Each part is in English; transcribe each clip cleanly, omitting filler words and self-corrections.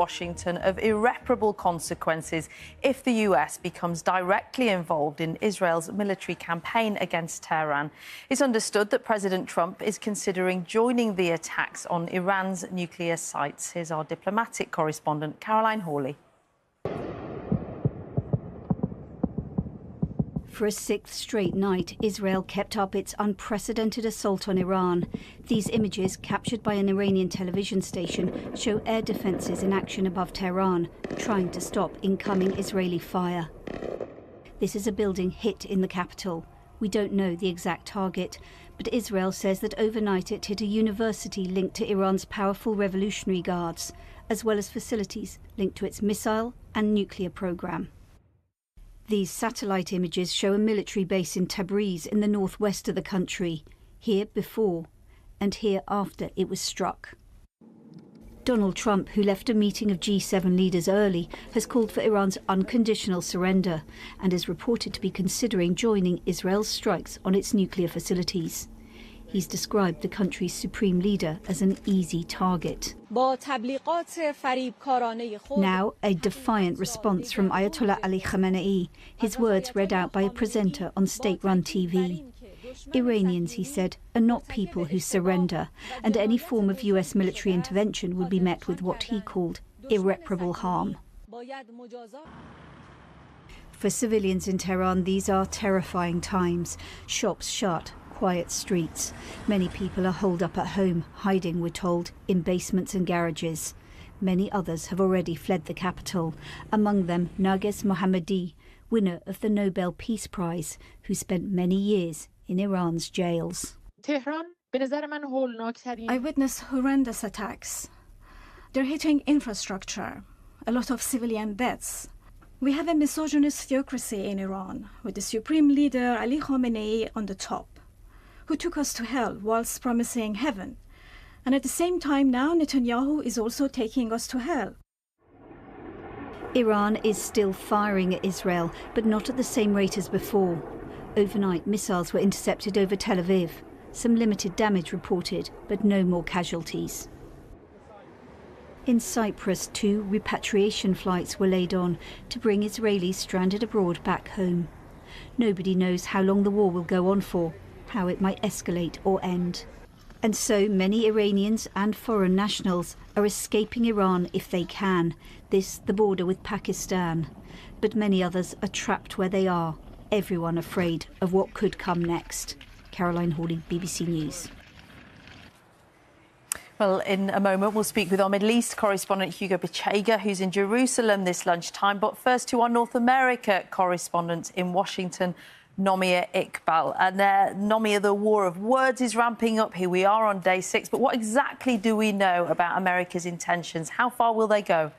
Washington of irreparable consequences if the US becomes directly involved in Israel's military campaign against Tehran. It's understood that President Trump is considering joining the attacks on Iran's nuclear sites. Here's our diplomatic correspondent, Caroline Hawley. For a sixth straight night, Israel kept up its unprecedented assault on Iran. These images, captured by an Iranian television station, show air defences in action above Tehran, trying to stop incoming Israeli fire. This is a building hit in the capital. We don't know the exact target, but Israel says that overnight it hit a university linked to Iran's powerful Revolutionary Guards, as well as facilities linked to its missile and nuclear program. These satellite images show a military base in Tabriz in the northwest of the country, here before and here after it was struck. Donald Trump, who left a meeting of G7 leaders early, has called for Iran's unconditional surrender and is reported to be considering joining Israel's strikes on its nuclear facilities. He's described the country's supreme leader as an easy target. Now, a defiant response from Ayatollah Ali Khamenei, his words read out by a presenter on state-run TV. Iranians, he said, are not people who surrender, and any form of US military intervention would be met with what he called irreparable harm. For civilians in Tehran, these are terrifying times. Shops shut, quiet streets. Many people are holed up at home, hiding, we're told, in basements and garages. Many others have already fled the capital, among them Narges Mohammadi, winner of the Nobel Peace Prize, who spent many years in Iran's jails. I witnessed horrendous attacks. They're hitting infrastructure, a lot of civilian deaths. We have a misogynist theocracy in Iran, with the supreme leader Ali Khamenei on the top, who took us to hell whilst promising heaven. And at the same time now, Netanyahu is also taking us to hell. Iran is still firing at Israel, but not at the same rate as before. Overnight, missiles were intercepted over Tel Aviv. Some limited damage reported, but no more casualties. In Cyprus, 2 repatriation flights were laid on to bring Israelis stranded abroad back home. Nobody knows how long the war will go on for, how it might escalate or end. And so many Iranians and foreign nationals are escaping Iran if they can, this the border with Pakistan. But many others are trapped where they are, everyone afraid of what could come next. Caroline Hawley, BBC News. Well, in a moment, we'll speak with our Middle East correspondent, Hugo Bichega, who's in Jerusalem this lunchtime. But first to our North America correspondent in Washington, Nomia Iqbal. And Nomia, the war of words is ramping up. Here we are on day 6. But what exactly do we know about America's intentions? How far will they go?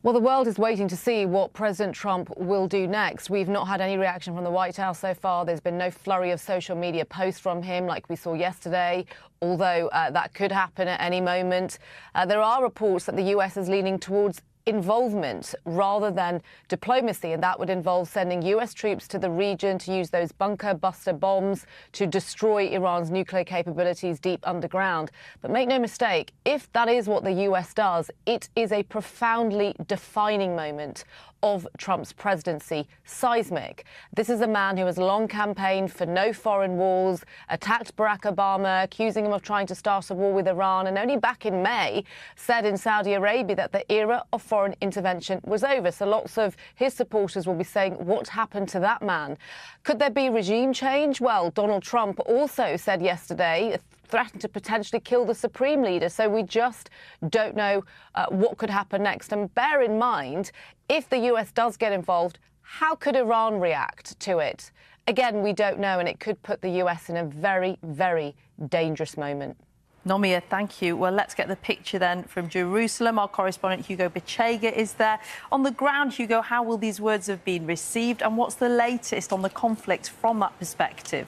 Well, the world is waiting to see what President Trump will do next. We've not had any reaction from the White House so far. There's been no flurry of social media posts from him like we saw yesterday, although that could happen at any moment. There are reports that the US is leaning towards involvement rather than diplomacy, and that would involve sending US troops to the region to use those bunker buster bombs to destroy Iran's nuclear capabilities deep underground. But make no mistake, if that is what the US does, it is a profoundly defining moment of Trump's presidency, seismic. This is a man who has long campaigned for no foreign wars, attacked Barack Obama, accusing him of trying to start a war with Iran, and only back in May said in Saudi Arabia that the era of foreign intervention was over. So lots of his supporters will be saying, what happened to that man? Could there be regime change? Well, Donald Trump also said yesterday, threatened to potentially kill the supreme leader. So we just don't know what could happen next. And bear in mind, if the US does get involved, how could Iran react to it? Again, we don't know, and it could put the US in a very, very dangerous moment. Nomia, thank you. Well, let's get the picture then from Jerusalem. Our correspondent Hugo Bichega is there. On the ground, Hugo, how will these words have been received, and what's the latest on the conflict from that perspective?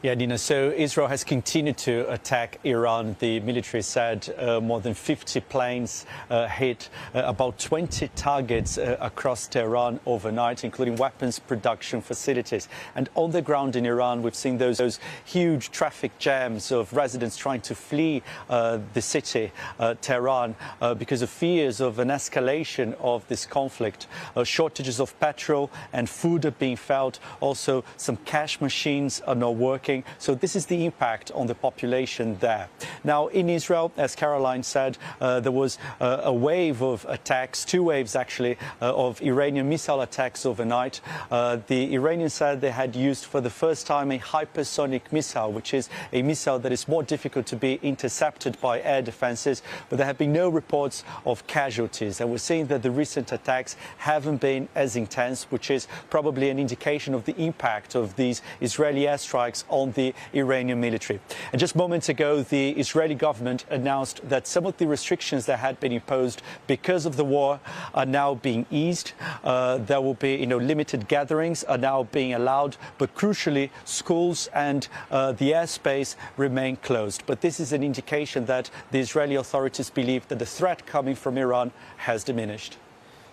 Yeah, Nina, so Israel has continued to attack Iran. The military said more than 50 planes hit about 20 targets across Tehran overnight, including weapons production facilities. And on the ground in Iran, we've seen those huge traffic jams of residents trying to flee the city, Tehran, because of fears of an escalation of this conflict. Shortages of petrol and food are being felt. Also, some cash machines are not working. So this is the impact on the population there. Now, in Israel, as Caroline said, there was a wave of attacks, 2 waves actually, of Iranian missile attacks overnight. The Iranians said they had used for the first time a hypersonic missile, which is a missile that is more difficult to be intercepted by air defenses. But there have been no reports of casualties. And we're seeing that the recent attacks haven't been as intense, which is probably an indication of the impact of these Israeli airstrikes on the Iranian military. And just moments ago, the Israeli government announced that some of the restrictions that had been imposed because of the war are now being eased. There will be, limited gatherings are now being allowed, but crucially, schools and the airspace remain closed. But this is an indication that the Israeli authorities believe that the threat coming from Iran has diminished.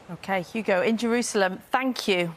OK, Hugo, in Jerusalem, thank you.